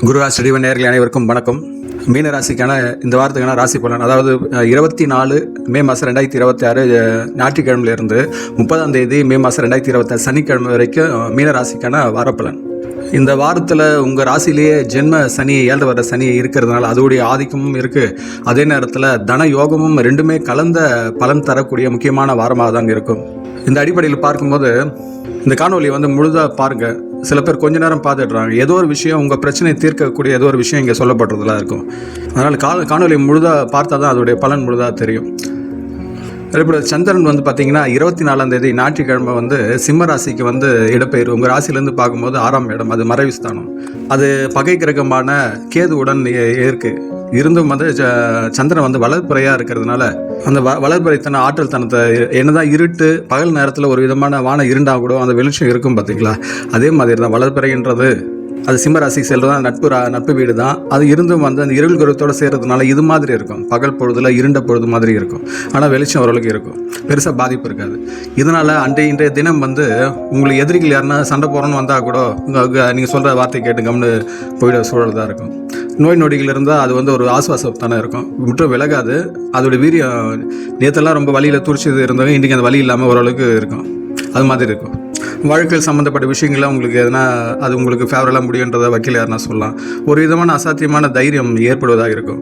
குரு ராசி நேயர்கள் அனைவருக்கும் வணக்கம். மீன ராசிக்கான இந்த வாரத்துக்கான ராசி பலன், அதாவது 24 மே மாதம் 2026 ஞாயிற்றுக்கிழமையிலிருந்து 30ஆம் தேதி மே மாதம் 2026 சனிக்கிழமை வரைக்கும் மீன ராசிக்கான வாரப்பலன். இந்த வாரத்தில் உங்கள் ராசிலேயே ஜென்ம சனி 7 வர சனி இருக்கிறதுனால அதோடைய ஆதிக்கமும் இருக்குது. அதே நேரத்தில் தன யோகமும் ரெண்டுமே கலந்த பலன் தரக்கூடிய முக்கியமான வாரமாக தான் இருக்கும். இந்த அடிப்படையில் பார்க்கும்போது இந்த காணொலி முழுதாக பாருங்கள். சில பேர் கொஞ்ச நேரம் பார்த்துடுறாங்க. ஏதோ ஒரு விஷயம் உங்கள் பிரச்சனையை தீர்க்கக்கூடிய ஏதோ ஒரு விஷயம் இங்கே சொல்லப்படுறதுலாம் இருக்கும். அதனால் காணொலி முழுதாக பார்த்தா தான் அதோடைய பலன் முழுதாக தெரியும். அதேபோல் சந்திரன் பார்த்தீங்கன்னா 24ஆம் தேதி ஞாயிற்றுக்கிழமை சிம்ம ராசிக்கு இடப்பெயர். உங்கள் ராசிலேருந்து பார்க்கும்போது 6ஆம் இடம், அது மறைவு ஸ்தானம். அது பகை கிரகமான கேதுவுடன் இருந்தும் சந்திரன் வளர்ப்புறையாக இருக்கிறதுனால அந்த வளர்ப்புறைத்தன ஆற்றல் தனத்தை என்னதான் இருட்டு பகல் நேரத்தில் ஒரு விதமான வானம் இருண்டாக கூட அந்த வெளிச்சம் இருக்கும் பார்த்தீங்களா. அதே மாதிரி தான் வளர்ப்புறைன்றது. அது சிம்ம ராசிக்கு செல்றது தான் நட்பு வீடு தான். அது இருந்தும் அந்த இருள் குரத்தோடு சேர்றதுனால இது மாதிரி இருக்கும். பகல் பொழுதுல இருண்ட பொழுது மாதிரி இருக்கும். ஆனால் வெளிச்சம் ஓரளவுக்கு இருக்கும், பெருசாக பாதிப்பு இருக்காது. இதனால் இன்றைய தினம் உங்களுக்கு எதிரிகள் யாருன்னா சண்டை போகிறோன்னு வந்தால் கூட நீங்கள் சொல்கிற வார்த்தை கேட்டு கம்னு போயிட சூழல் தான் இருக்கும். நோய் நொடிகள் இருந்தால் அது ஒரு ஆசுவாசத்தானே இருக்கும், விட்டு விலகாது. அதோடய வீரியம் நேற்றெல்லாம் ரொம்ப வழியில் துடிச்சது இருந்தவங்க இன்றைக்கி அந்த வலி இல்லாமல் ஓரளவுக்கு இருக்கும். அது மாதிரி இருக்கும். வாழ்க்கையில் சம்மந்தப்பட்ட விஷயங்கள்லாம் உங்களுக்கு எதனா அது உங்களுக்கு ஃபேவரலாக முடியுன்றதை வக்கீல் யாருன்னா சொல்லலாம். ஒரு விதமான அசாத்தியமான தைரியம் ஏற்படுவதாக இருக்கும்.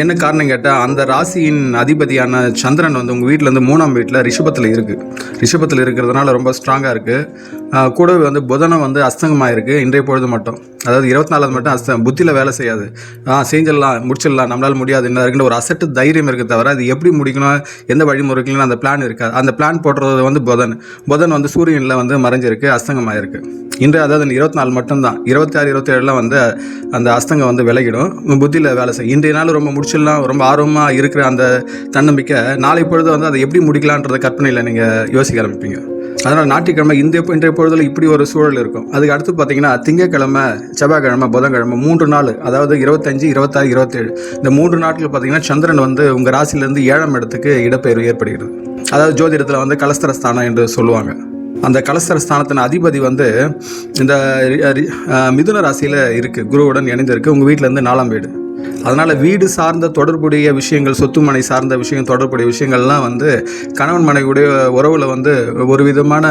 என்ன காரணம் கேட்டால், அந்த ராசியின் அதிபதியான சந்திரன் உங்கள் வீட்டிலேருந்து 3ஆம் வீட்டில் ரிஷபத்தில் இருக்குது. ரிஷபத்தில் இருக்கிறதுனால ரொம்ப ஸ்ட்ராங்காக இருக்குது. கூடவே புதனம் அஸ்தங்கமாக இருக்குது. இன்றைய பொழுது மட்டும், அதாவது 24 மட்டும் புத்தியில் வேலை செய்யாது. செஞ்சிடலாம், முடிச்சிடலாம், நம்மளால் முடியாது என்ன இருக்குன்னு ஒரு அசட்டு தைரியம் இருக்குது. தவிர அது எப்படி முடிக்கணும், எந்த வழிமுறைகளும் அந்த பிளான் இருக்காது. அந்த பிளான் போடுறது புதன் சூரியனில் மறைஞ்சிருக்கு, அஸ்தங்கமாக இருக்குது. இன்று அதாவது 24 மட்டும்தான். 26, 27 அந்த அஸ்தங்கம் விலகிடும். புத்தியில் வேலை செய்யும். இன்றைய நாள் ரொம்ப முடிச்சிடலாம், ரொம்ப ஆர்வமாக இருக்கிற அந்த தன்னம்பிக்கை நாளை பொழுது அதை எப்படி முடிக்கலான்றத கற்பனையில் நீங்கள் யோசிக்க ஆரம்பிப்பீங்க. அதனால் ஞாயிற்றுக்கிழமை இன்றைய பொழுதில் இப்படி ஒரு சூழல் இருக்கும். அதுக்கு அடுத்து பார்த்தீங்கன்னா திங்கட்கிழமை, செவ்வாய்க்கிழமை, புதன்கிழமை 3 நாள், அதாவது 25, 26, 27 இந்த 3 நாட்கள் பார்த்தீங்கன்னா சந்திரன் உங்கள் ராசியிலேருந்து 7ஆம் இடத்துக்கு இடப்பெயர்வு ஏற்படுகிறது. அதாவது ஜோதிடத்தில் கலஸ்தர ஸ்தானம் என்று சொல்லுவாங்க. அந்த கலஸ்தர ஸ்தானத்தின் அதிபதி இந்த மிதுன ராசியில் இருக்குது, குருவுடன் இணைந்திருக்கு. உங்கள் வீட்டிலேருந்து 4ஆம் வீடு. அதனால் வீடு சார்ந்த தொடர்புடைய விஷயங்கள், சொத்துமனை சார்ந்த விஷயம், தொடர்புடைய விஷயங்கள்லாம் கணவன் மனைவியுடைய உறவில் ஒரு விதமான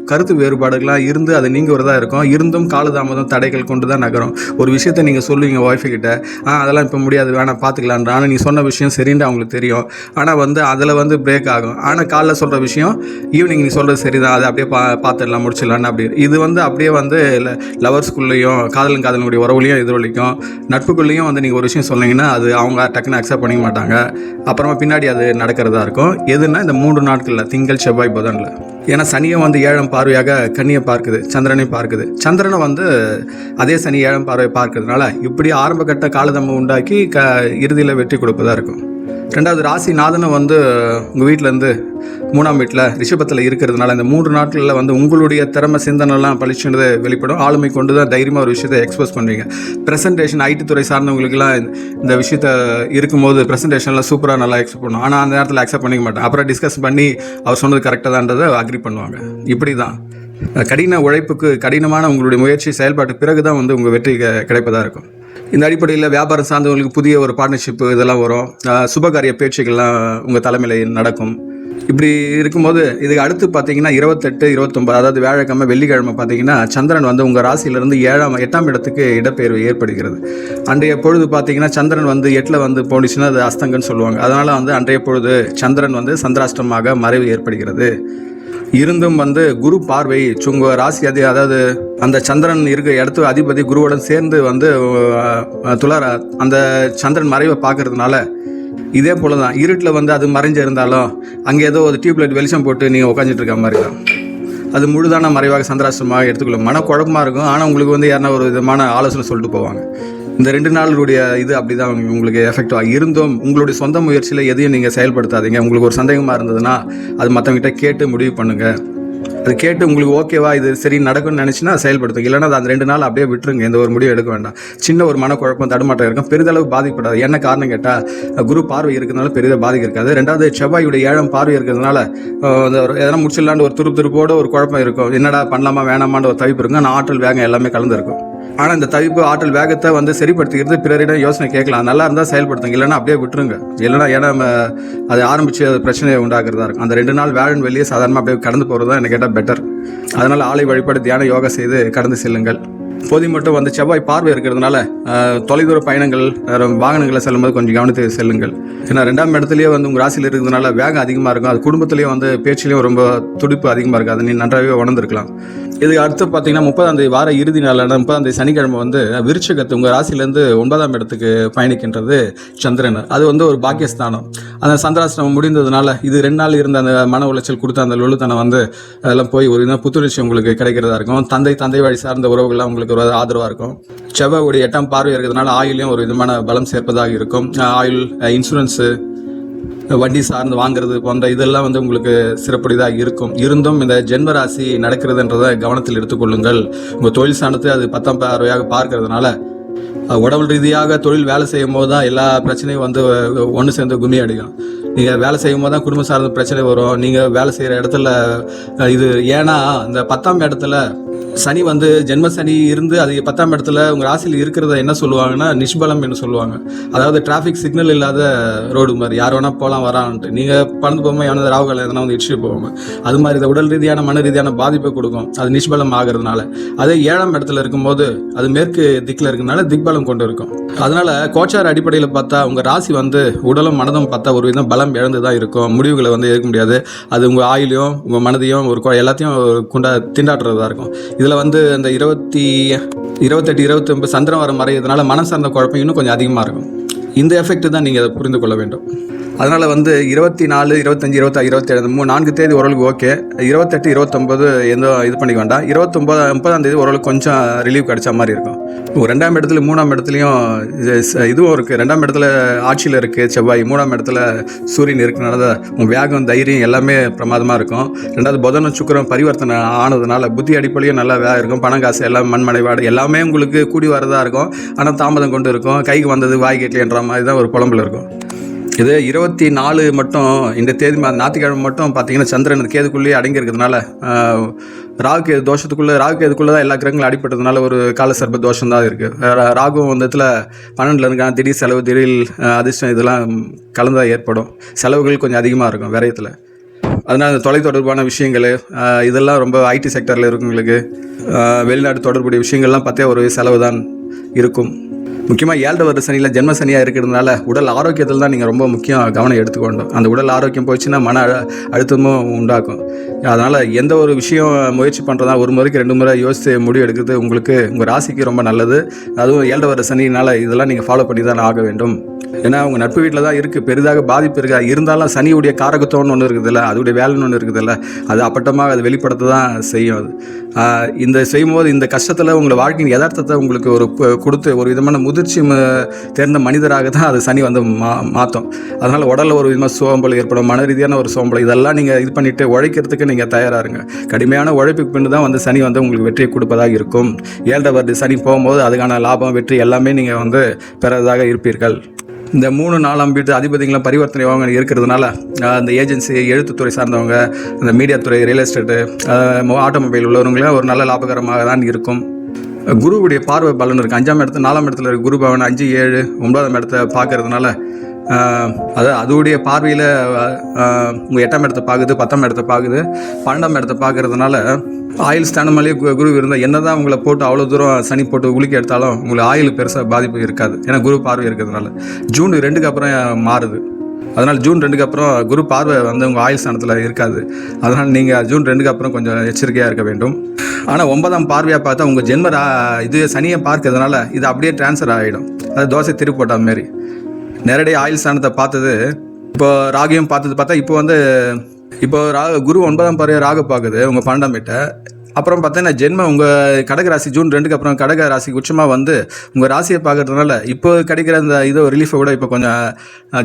கருத்து வேறுபாடுகளாக இருந்து அது நீங்குவதாக இருக்கும். இருந்தும் காலதாமதம் தடைகள் கொண்டு தான் நகரும். ஒரு விஷயத்தை நீங்கள் சொல்லுவீங்க ஒய்ஃபுக்கிட்ட, அதெல்லாம் இப்போ முடியாது, வேணாம் பார்த்துக்கலான்ற. ஆனால் நீ சொன்ன விஷயம் சரின்னு அவங்களுக்கு தெரியும். ஆனால் அதில் பிரேக் ஆகும். ஆனால் காலைல சொல்கிற விஷயம் ஈவினிங் நீ சொல்கிறது சரிதான், அதை அப்படியே பார்த்துடலாம், முடிச்சிடலான்னு அப்படி இது அப்படியே லவர்ஸ்குள்ளேயும் காதலுடைய உறவுலையும் எதிரொலிக்கும். நட்புக்குள்ளேயும் நீங்கள் ஒரு விஷயம் சொன்னீங்கன்னா அது அவங்க டக்குன்னு அக்செப்ட் பண்ணிக்க மாட்டாங்க. அப்புறமா பின்னாடி அது நடக்கிறதா இருக்கும். எதுனா இந்த 3 நாட்களில் திங்கள், செவ்வாய், புதனில். ஏன்னா சனியும் 7ஆம் பார்வையாக கன்னியை பார்க்குது, சந்திரனையும் பார்க்குது. சந்திரனை அதே சனி 7ஆம் பார்வை பார்க்கறதுனால இப்படி ஆரம்ப கட்ட காலதம்பம் உண்டாக்கி இறுதியில் வெற்றி கொடுப்பதாக இருக்கும். 2வது ராசி நாதனும் உங்கள் வீட்டிலேருந்து 3ஆம் வீட்டில் ரிஷபத்தில் இருக்கிறதுனால இந்த 3 நாட்களில் உங்களுடைய திறமை, சிந்தனைலாம் பளிச்சுனது வெளிப்படும். ஆளுமை கொண்டு தான் தைரியமாக ஒரு விஷயத்தை எக்ஸ்பிரஸ் பண்ணுவீங்க. ப்ரெசன்டேஷன் ஐடி துறை சார்ந்தவங்களுக்குலாம் இந்த விஷயத்த இருக்கும்போது ப்ரெசன்டேஷன்லாம் சூப்பராக நல்லா எக்ஸ்பெக்ட் பண்ணுவோம். ஆனால் அந்த நேரத்தில் அக்செப்ட் பண்ணிக்க மாட்டேன். அப்புறம் டிஸ்கஸ் பண்ணி அவர் சொன்னது கரெக்டாக தான்றதை அக்ரி பண்ணுவாங்க. இப்படி தான் கடின உழைப்புக்கு, கடினமான உங்களுடைய முயற்சி செயல்பாட்டு பிறகு தான் உங்கள் வெற்றி கிடைப்பதாக இருக்கும். இந்த அடிப்படையில் வியாபாரம் சார்ந்தவங்களுக்கு புதிய ஒரு பார்ட்னர்ஷிப்பு இதெல்லாம் வரும். சுபகாரிய பேச்சுக்கள்லாம் உங்கள் தலைமையில் நடக்கும். இப்படி இருக்கும்போது இதுக்கு அடுத்து பார்த்தீங்கன்னா 28, 29 அதாவது வியாழக்கிழமை, வெள்ளிக்கிழமை பார்த்தீங்கன்னா சந்திரன் உங்கள் ராசியிலிருந்து 8ஆம் இடத்துக்கு இடப்பெயர்வு ஏற்படுகிறது. அன்றைய பொழுது பார்த்தீங்கன்னா சந்திரன் 8ல் போனிச்சுன்னா அது அஸ்தங்கன்னு சொல்லுவாங்க. அதனால் அன்றைய பொழுது சந்திரன் சந்திராஷ்டமாக மறைவு ஏற்படுகிறது. இருந்தும் குரு பார்வை உங்கள் ராசி அதாவது அந்த சந்திரன் இருக்க இடத்து அதிபதி குருவுடன் சேர்ந்து துளார அந்த சந்திரன் மறைவை பார்க்கறதுனால இதே போல தான் இருட்டில் அது மறைஞ்சிருந்தாலும் அங்கே ஏதோ ஒரு டியூப்லைட் வெளிச்சம் போட்டு நீங்கள் உட்காந்துட்டு இருக்க மாதிரி தான். அது முழுதான மறைவாக சந்திராஷ்டமாக எடுத்துக்கொள்ளும். மனக்குழப்பமாக இருக்கும். ஆனால் உங்களுக்கு யாருன்னா ஒரு விதமான ஆலோசனை சொல்லிட்டு போவாங்க. இந்த 2 நாளுடைய இது அப்படி தான் உங்களுக்கு எஃபெக்ட் ஆகும். இருந்தும் உங்களுடைய சொந்த முயற்சியில் எதையும் நீங்கள் செயல்படுத்தாதீங்க. உங்களுக்கு ஒரு சந்தேகமாக இருந்ததுன்னா அது மற்றவங்கிட்ட கேட்டு முடிவு பண்ணுங்கள். அது கேட்டு உங்களுக்கு ஓகேவா, இது சரி நடக்கும்னு நினச்சின்னா செயல்படுத்துங்க. இல்லைனா அந்த 2 நாள் அப்படியே விட்டுருங்க. எந்த ஒரு முடிவு எடுக்க வேண்டாம். சின்ன ஒரு மனக்குழப்பம், தடுமாட்டம் இருக்கும். பெரிதளவு பாதிக்கப்படாது. என்ன காரணம் கேட்டால், குரு பார்வை இருக்கிறதுனால பெரிதாக பாதிக்க இருக்காது. 2வது செவ்வாயுடைய 7ஆம் பார்வை இருக்கிறதுனால எதனா முடிச்சிடலான்னு ஒரு துருப்போட ஒரு குழப்பம் இருக்கும். என்னடா பண்ணலாமா வேணாமான்ற ஒரு தவிப்பு இருக்கும். ஆனால் ஆற்றல் வேகம் எல்லாமே கலந்துருக்கும். ஆனால் இந்த தவிப்பு ஆற்றல் வேகத்தை வந்து சரிப்படுத்திக்கிறது பிறரிடம் யோசனை கேட்கலாம். நல்லா இருந்தால் செயல்படுத்துங்க, இல்லைன்னா அப்படியே விட்டுருங்க. இல்லைன்னா ஏன்னா அது ஆரம்பித்து அது பிரச்சனையை உண்டாக்குறதா இருக்கும். அந்த 2 நாள் வியாழன் வெள்ளியை சாதாரணமாக அப்படியே கடந்து போகிறது தான் என்ன கேட்டால் பெட்டர். அதனால் ஆலை வழிபாடு தியான யோகா செய்து கடந்து செல்லுங்கள். பொதி மட்டும் வந்து செவ்வாய் பார்வை இருக்கிறதுனால தொலைதூர பயணங்கள் வாகனங்களை செல்லும்போது கொஞ்சம் கவனித்து செல்லுங்கள். ஏன்னா 2ஆம் இடத்துலேயே வந்து உங்கள் ராசியில் இருக்கிறதுனால வேகம் அதிகமாக இருக்கும். அது குடும்பத்துலேயும் வந்து பேச்சிலையும் ரொம்ப துடிப்பு அதிகமாக இருக்குது. அதை நீ நன்றாகவே உணர்ந்திருக்கலாம். இதுக்கு அடுத்து பார்த்தீங்கன்னா 30ஆம் தேதி வார இறுதி நாளான 30ஆம் தேதி சனிக்கிழமை வந்து விருச்சிகத்து உங்கள் ராசியிலேருந்து 9ஆம் இடத்துக்கு பயணிக்கின்றது சந்திரன். அது வந்து ஒரு பாக்கியஸ்தானம். அந்த சந்திராஷ்டிரமம் முடிந்ததுனால இது 2 நாள் இருந்த அந்த மன உளைச்சல் கொடுத்த அந்த லொழுத்தனம் வந்து அதெல்லாம் போய் ஒரு புத்துணர்ச்சி உங்களுக்கு கிடைக்கிறதா இருக்கும். தந்தை வழி சார்ந்த உறவுகள்லாம் உங்களுக்கு ஒரு ஆதரவாக இருக்கும். செவ்வாயுடைய 8ஆம் பார்வை இருக்கிறதுனால ஆயுளையும் ஒரு விதமான பலம் சேர்ப்பதாக இருக்கும். ஆயுள், இன்சூரன்ஸு, வண்டி சார்ந்து வாங்குறது போன்ற இதெல்லாம் வந்து உங்களுக்கு சிறப்புடையதாக இருக்கும். இருந்தும் இந்த ஜென்மராசி நடக்கிறதுன்றதை கவனத்தில் எடுத்துக்கொள்ளுங்கள். உங்கள் தொழில் சாணத்தை அது 10ஆம் பார்வையாக பார்க்கறதுனால உடல் ரீதியாக தொழில் வேலை செய்யும் போது தான் எல்லா பிரச்சனையும் வந்து ஒன்று சேர்ந்து கும்மி அடிக்கும். நீங்கள் வேலை செய்யும் போது தான் குடும்ப சார்ந்த பிரச்சனை வரும். நீங்கள் வேலை செய்கிற இடத்துல இது ஏன்னா இந்த 10ஆம் இடத்துல சனி வந்து ஜென்ம சனி இருந்து அது 10ஆம் இடத்துல உங்கள் ராசியில் இருக்கிறத என்ன சொல்லுவாங்கன்னா நிஷ்பலம் என்று சொல்லுவாங்க. அதாவது டிராஃபிக் சிக்னல் இல்லாத ரோடு மாதிரி யார் வேணால் போகலாம் வரான்ட்டு நீங்கள் பறந்து போகும்போது எவனது ராவுகள் எதனா வந்து இடிச்சுட்டு போவாங்க. அது மாதிரி இதை உடல் ரீதியான மன ரீதியான பாதிப்பை கொடுக்கும். அது நிஷ்பலம் ஆகிறதுனால. அதே 7ஆம் இடத்துல இருக்கும்போது அது மேற்கு திக்கில் இருக்கிறதுனால திக்பலம் கொண்டு இருக்கும். அதனால கோச்சார அடிப்படையில் பார்த்தா உங்கள் ராசி வந்து உடலும் மனதும் பார்த்தா ஒரு விதம் பலம் இழந்து தான் இருக்கும். முடிவுகளை வந்து எடுக்க முடியாது. அது உங்கள் ஆயுளையும் உங்கள் மனதையும் ஒரு எல்லாத்தையும் திண்டாட்டுறதா இருக்கும். இதில் வந்து அந்த 28, 29 சந்திரன் வர மறையிறதுனால மனம் சார்ந்த குழப்பம் இன்னும் கொஞ்சம் அதிகமாக இருக்கும். இந்த எஃபெக்ட் தான் நீங்கள் அதை புரிந்து கொள்ள வேண்டும். அதனால் வந்து 24, 25, 26, 27 4 தேதி ஓரளவுக்கு ஓகே. 28, 29 எந்த இது பண்ணிக்க வேண்டாம். 29, 30ஆம் தேதி ஓரளவுக்கு கொஞ்சம் ரிலீவ் கிடைச்ச மாதிரி இருக்கும். 2ஆம் இடத்துல 3ஆம் இடத்துலையும் இதுவும் இருக்குது. 2ஆம் இடத்துல ஆட்சியில் இருக்குது செவ்வாய். 3ஆம் இடத்துல சூரியன் இருக்கிறனால உங்கள் வேகம், தைரியம் எல்லாமே பிரமாதமாக இருக்கும். 2வது புதனும் சுக்கிரனும் பரிவர்த்தனை ஆனதுனால புத்தி அடிப்படையும் நல்லா வேலை இருக்கும். பணம் காசு எல்லாம் மண்மனைவாடு எல்லாமே உங்களுக்கு கூடி வரதாக இருக்கும். ஆனால் தாமதம் கொண்டு இருக்கும். கைக்கு வந்தது வாய் கேட்கலன்ற மாதிரி தான் ஒரு புலம்பில் இருக்கும். இது 24 மட்டும் இந்த தேதி ஞாயிற்றுக்கிழமை மட்டும் பார்த்தீங்கன்னா சந்திரன் கேதுக்குள்ளேயே அடங்கி இருக்கிறதுனால ராகு தோஷத்துக்குள்ளே தான் எல்லா கிரகங்களும் அடிப்பட்டதுனால ஒரு கால சர்ப்ப தோஷம் தான் இருக்குது. ராகு வந்தத்தில் 12 இருக்காங்க. திடீர் செலவு, திடீர் அதிர்ஷ்டம் இதெல்லாம் கலந்தாக ஏற்படும். செலவுகள் கொஞ்சம் அதிகமாக இருக்கும் விரயத்தில். அதனால் இந்த தொலைத்தொடர்பான விஷயங்கள் இதெல்லாம் ரொம்ப ஐடி செக்டரில் இருக்கவங்களுக்கு வெளிநாட்டு தொடர்புடைய விஷயங்கள்லாம் பார்த்தா ஒரு செலவு தான் இருக்கும். முக்கியமாக 7 வருட சனியில் ஜென்ம சனியாக இருக்கிறதுனால உடல் ஆரோக்கியத்தில் தான் நீங்கள் ரொம்ப முக்கியம் கவனம் எடுத்துக்கொண்டும். அந்த உடல் ஆரோக்கியம் போயிடுச்சுன்னா மன அழுத்தமும் உண்டாக்கும். அதனால் எந்த ஒரு விஷயம் முயற்சி பண்ணுறதா ஒரு முறைக்கு 2 முறை யோசித்து முடிவு எடுக்கிறது உங்களுக்கு உங்கள் ராசிக்கு ரொம்ப நல்லது. அதுவும் 7 வருட சனினால் இதெல்லாம் நீங்கள் ஃபாலோ பண்ணி தான் ஆக வேண்டும். ஏன்னா உங்கள் நட்பு வீட்டில் தான் இருக்குது. பெரிதாக பாதிப்பு இருக்கா இருந்தாலும் சனியுடைய காரகத்துவம்னு ஒன்று இருக்குதுல்ல, அதோடைய வேலைன்னு ஒன்று இருக்குதுல்ல, அது அப்பட்டமாக அது வெளிப்படுத்த தான் செய்யும். அது இந்த செய்யும்போது இந்த கஷ்டத்தில் உங்களை வாழ்க்கையின் யதார்த்தத்தை உங்களுக்கு ஒரு கொடுத்து ஒரு விதமான முதிர்ச்சி தேர்ந்த மனிதராக தான் அது சனி வந்து மாற்றும். அதனால் உடலில் ஒரு விதமாக சோம்பல் ஏற்படும், மன ரீதியான ஒரு சோம்பல். இதெல்லாம் நீங்கள் இது பண்ணிவிட்டு உழைக்கிறதுக்கு நீங்கள் தயாராக இருங்க. கடுமையான உழைப்புக்கு பின்னு தான் வந்து சனி வந்து உங்களுக்கு வெற்றியை கொடுப்பதாக இருக்கும். 7 வருட சனி போகும்போது அதுக்கான லாபம், வெற்றி எல்லாமே நீங்கள் வந்து பெறதாக இருப்பீர்கள். இந்த 3, 4ஆம் வீட்டு அதிபதிகளாம் பரிவர்த்தனை வாங்க இருக்கிறதுனால அந்த ஏஜென்சி, எழுத்துத்துறை சார்ந்தவங்க, அந்த மீடியாத்துறை, ரியல் எஸ்டேட்டு, ஆட்டோமொபைல் உள்ளவங்களும் ஒரு நல்ல லாபகரமாக தான் இருக்கும். குருவுடைய பார்வை பலன் இருக்குது. 5ஆம் இடத்துல 4ஆம் இடத்துல இருக்க குரு பவன் 5, 7, 9ஆம் இடத்த பார்க்கறதுனால அதுடைய பார்வையில் உங்கள் 8ஆம் இடத்தை பார்க்குது, 10ஆம் இடத்தை பார்க்குது, 12ஆம் இடத்தை பார்க்கறதுனால ஆயில் ஸ்டாண்டமாலே குரு இருந்தால் என்ன தான் உங்களை போட்டு அவ்வளோ தூரம் சனி போட்டு உலுக்கி எடுத்தாலும் உங்களுக்கு ஆயில் பெருசாக பாதிப்பு இருக்காது. ஏன்னா குரு பார்வை இருக்கிறதுனால. ஜூன் 2க்கு அப்புறம் மாறுது. அதனால் ஜூன் 2க்கு அப்புறம் குரு பார்வை வந்து உங்கள் ஆயுள் ஸ்தானத்தில் இருக்காது. அதனால் நீங்கள் ஜூன் 2க்கு அப்புறம் கொஞ்சம் எச்சரிக்கையாக இருக்க வேண்டும். ஆனால் 9ஆம் பார்வையாக பார்த்தா உங்கள் ஜென்ம இது சனியை பார்க்கறதுனால இது அப்படியே டிரான்ஸ்ஃபர் ஆகிடும். அது தோசை திருப்பி போட்ட மாரி நேரடி ஆயுள் ஸ்தானத்தை பார்த்தது இப்போ ராகையும் பார்த்தா இப்போ குரு 9ஆம் பார்வையாக ராகு பார்க்குது உங்கள் 12ஆம் வீட்டை. அப்புறம் பார்த்தீங்கன்னா ஜென்மம் உங்கள் கடக ராசி ஜூன் 2க்கு அப்புறம் கடக ராசிக்கு உச்சமாக வந்து உங்கள் ராசியை பார்க்கறதுனால இப்போ கிடைக்கிற அந்த இதோ ரிலீஃபை விட இப்போ கொஞ்சம்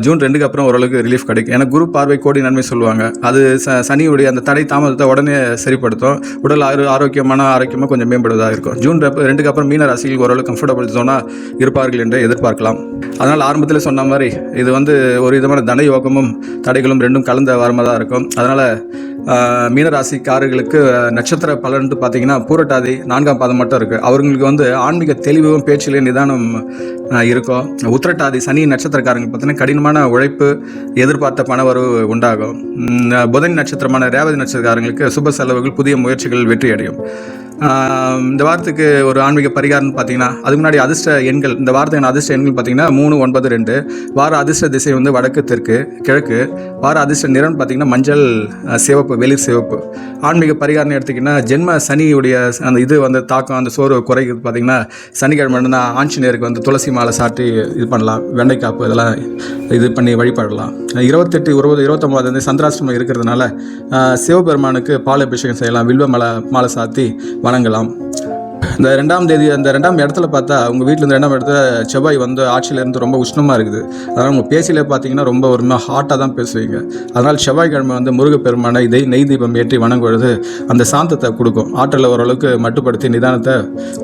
ஜூன் 2க்கு அப்புறம் ஓரளவுக்கு ரிலீஃப் கிடைக்கும். ஏன்னா குரு பார்வை கோடி நன்மை சொல்லுவாங்க. அது சனியுடைய அந்த தடை தாமதத்தை உடனே சரிப்படுத்தும். உடல் ஆரோக்கியமாக கொஞ்சம் மேம்படுவதாக இருக்கும். ஜூன் 2க்கு அப்புறம் மீன ராசியில் ஓரளவு கம்ஃபர்டபுள் ஜோனாக இருப்பார்கள் என்று எதிர்பார்க்கலாம். அதனால் ஆரம்பத்தில் சொன்ன மாதிரி இது வந்து ஒரு விதமான தன யோகமும் தடைகளும் ரெண்டும் கலந்த வாரமாக தான் இருக்கும். அதனால் மீனராசிக்காரர்களுக்கு நட்சத்திர பலன்ட்டு பார்த்தீங்கன்னா பூரட்டாதி 4ஆம் பாதம் மட்டும் இருக்குது. அவங்களுக்கு வந்து ஆன்மீக தெளிவும் பேச்சிலே நிதானம் இருக்கும். உத்திரட்டாதி சனி நட்சத்திரக்காரங்க பார்த்தீங்கன்னா கடினமான உழைப்பு, எதிர்பார்த்த பணவரவு உண்டாகும். புதன் நட்சத்திரமான ரேவதி நட்சத்திரக்காரங்களுக்கு சுப செலவுகள், புதிய முயற்சிகள் வெற்றி அடையும். இந்த வாரத்துக்கு ஒரு ஆன்மீக பரிகாரம்னு பார்த்தீங்கன்னா, அதுக்கு முன்னாடி அதிர்ஷ்ட எண்கள், இந்த வாரத்துக்கான அதிர்ஷ்ட எண்கள் பார்த்தீங்கன்னா 3, 9, 2. வார அதிர்ஷ்ட திசை வந்து வடக்கு, தெற்கு, கிழக்கு. வார அதிர்ஷ்ட நிறம் பார்த்தீங்கன்னா மஞ்சள், சிவப்பு, வெளிர் சிவப்பு. ஆன்மீக பரிகாரம் எடுத்திங்கன்னா, ஜென்ம சனியுடைய அந்த இது வந்து தாக்கம், அந்த சோறு குறைக்கிறது பார்த்தீங்கன்னா, சனிக்கிழமை தான் ஆஞ்சநேயருக்கு வந்து துளசி மாலை சாட்டி இது பண்ணலாம், வெண்டைக்காப்பு இதெல்லாம் இது பண்ணி வழிபடலாம். 28, 20, 29 வந்து சந்திராஷ்டமம் இருக்கிறதுனால சிவபெருமானுக்கு பால் அபிஷேகம் செய்யலாம், வில்வ மாலை சாத்தி வணங்கலாம். இந்த 2ஆம் தேதி அந்த 2ஆம் இடத்துல பார்த்தா உங்கள் வீட்டில் இந்த 2ஆம் இடத்துல செவ்வாய் வந்து ஆட்சியிலேருந்து ரொம்ப உஷ்ணமாக இருக்குது. அதனால் உங்கள் பேச்சிலே பார்த்தீங்கன்னா ரொம்ப ஒரு ஹாட்டாக தான் பேசுவீங்க. அதனால் செவ்வாய்க்கிழமை வந்து முருகப்பெருமானை நெய் தீபம் ஏற்றி வணங்குவது அந்த சாந்தத்தை கொடுக்கும், ஆற்றலை ஓரளவுக்கு மட்டுப்படுத்தி நிதானத்தை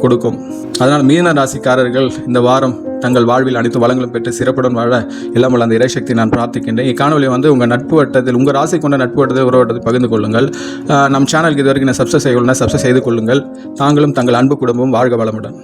கொடுக்கும். அதனால் மீன ராசிக்காரர்கள் இந்த வாரம் தங்கள் வாழ்வில் அனைத்து வளங்களும் பெற்று சிறப்புடன் வாழ எல்லாம் உள்ள அந்த இறைசக்தி நான் பிரார்த்திக்கின்றேன். இக்காணொலியை வந்து உங்கள் நட்பு வட்டத்தில், உங்கள் ராசி கொண்ட நட்பு வட்டத்தில், உறவு வட்டத்தில் பகிர்ந்து கொள்ளுங்கள். நம் சேனலுக்கு இது வரைக்கும் சப்ஸ்கிரைப் செய்யணும்னா சப்ஸ்கிரைப் செய்து கொள்ளுங்கள். தாங்களும் தங்கள் அன்பு குடும்பமும் வாழ்க வளமுடன்.